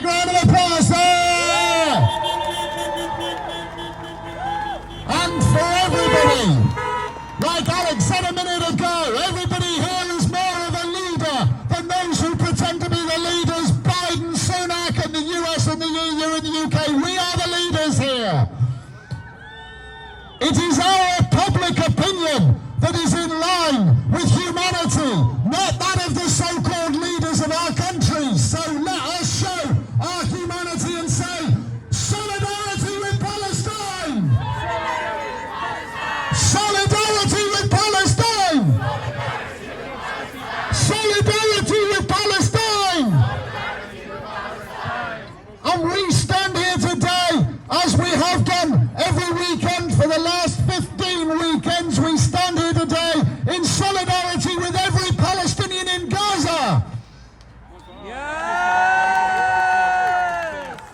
Big round of applause there! And for everybody, like Alex said a minute ago, everybody here is more of a leader than those who pretend to be the leaders. Biden, Sunak, and the US and the EU and the UK. We are the leaders here. It is our public opinion that is in line with humanity, not that of the so-called leaders of our countries. So let us show our humanity and say, solidarity with Palestine! Solidarity with Palestine! Solidarity with Palestine! And we stand here today, as we have done every weekend for the last 15 weekends, we stand here today in solidarity with every Palestinian in Gaza. Yes!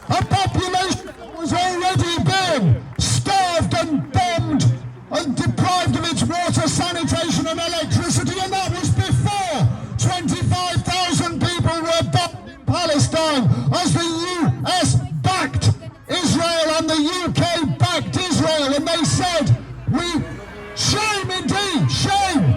A population that was already been starved and bombed and deprived of its water, sanitation and electricity, and that was before 25,000 people were bombed in Palestine as the US backed Israel and the UK backed Israel, and they said, shame indeed, shame.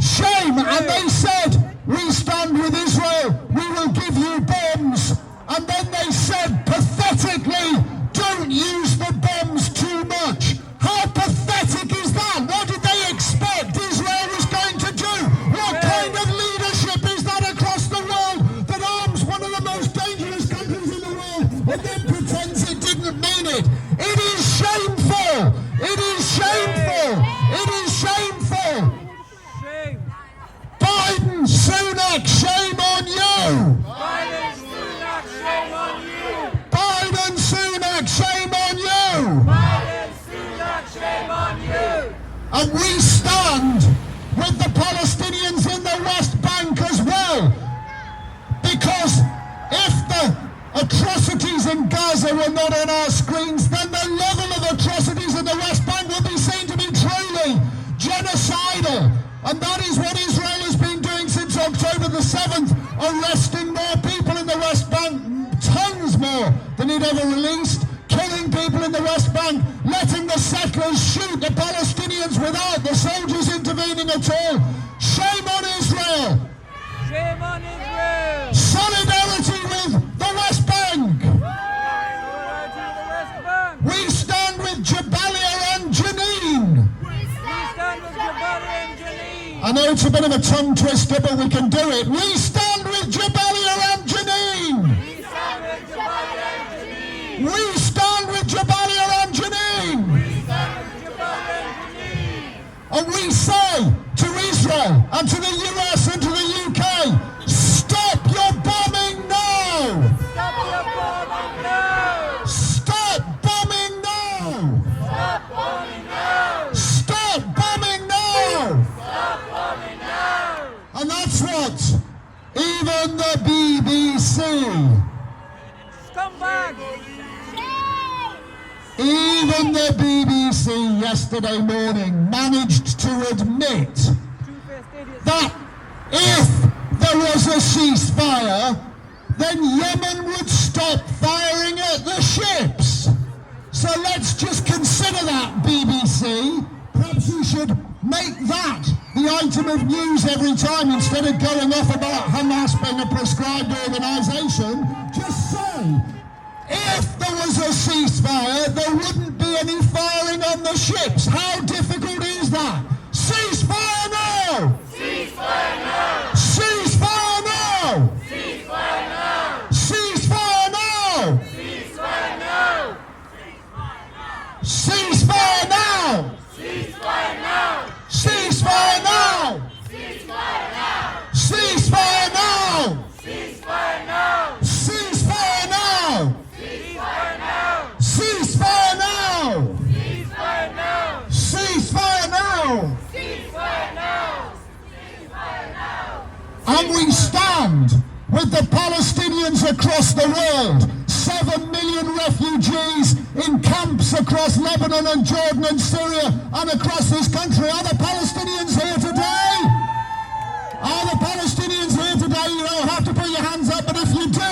Shame, and they said, we stand with Israel, we will give you bombs. And then they said, pathetically, don't use the bombs too much. How pathetic is that? What did they expect Israel was going to do? What kind of leadership is that across the world that arms one of the most dangerous countries in the world and then pretends it didn't mean it? It is shameful! It is shameful! It is shameful! Shame. Biden, Sunak, shame on you! Biden, Sunak, shame on you! Biden, Sunak, shame on you! Biden, Sunak, shame on you! And we stand with the Palestinians in the West Bank as well, because if the atrocities in Gaza were not on our screens, then the level of atrocities in the West Bank will be seen to be truly genocidal. And that is what Israel has been doing since October the 7th, arresting more people in the West Bank, tons more than it ever released, killing people in the West Bank, letting the settlers shoot the Palestinians without the soldiers intervening at all. Shame on Israel! Shame on Israel! Solidarity with the West Bank! We stand with Jabalia and Jenin! We stand with Jabalia and Jenin! I know it's a bit of a tongue twister, but we can do it. We stand with Jabalia and Jenin! We stand with Jabalia and Jenin! We stand with Jabalia and Jenin! We stand with Jabalia and Jenin! And we say to Israel and to the US and to the UK, stop your bombing now! Stop your bombing now! Stop bombing now! Stop bombing now! Stop bombing now! Stop bombing now! And that's what even the BBC, scumbag! Even the BBC yesterday morning managed to admit that if there was a ceasefire, then Yemen would stop firing at the ships. So let's just consider that, BBC. Perhaps you should make that the item of news every time instead of going off about Hamas being a proscribed organisation. Just say, if there was a ceasefire, there wouldn't be any firing on the ships. How difficult is that? Ceasefire now! Ceasefire now! Ceasefire now! Ceasefire now! Ceasefire now! Ceasefire now! Ceasefire now! Ceasefire now! Ceasefire now! Ceasefire now! Ceasefire now! Ceasefire now! Ceasefire now! Ceasefire now! Ceasefire now! Ceasefire now! Ceasefire now! Ceasefire now! Ceasefire now! And we stand with the Palestinians across the world. 7 million refugees in camps across Lebanon and Jordan and Syria and across this country. Are the Palestinians here today? Are the Palestinians here today? You don't have to put your hands up, but if you do,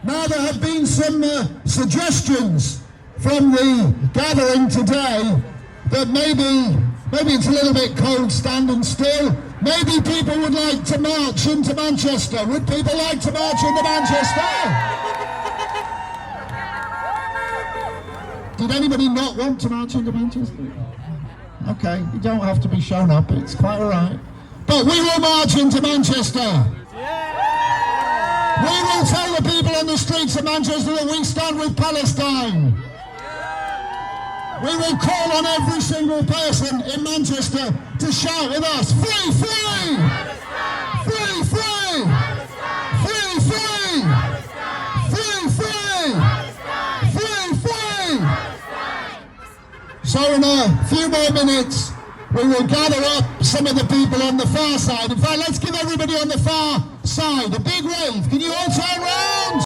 Now there have been some suggestions from the gathering today that maybe it's a little bit cold standing still. Maybe people would like to march into Manchester. Would people like to march into Manchester? Did anybody not want to march into Manchester? Okay, you don't have to be shown up, it's quite all right. But we will march into Manchester. We will tell the people on the streets of Manchester that we stand with Palestine. We will call on every single person in Manchester to shout with us, free, free! Free, free! Free, free! Free, free! Free, free! So in a few more minutes, we will gather up some of the people on the far side. In fact, let's give everybody on the far side a big wave. Can you all turn around?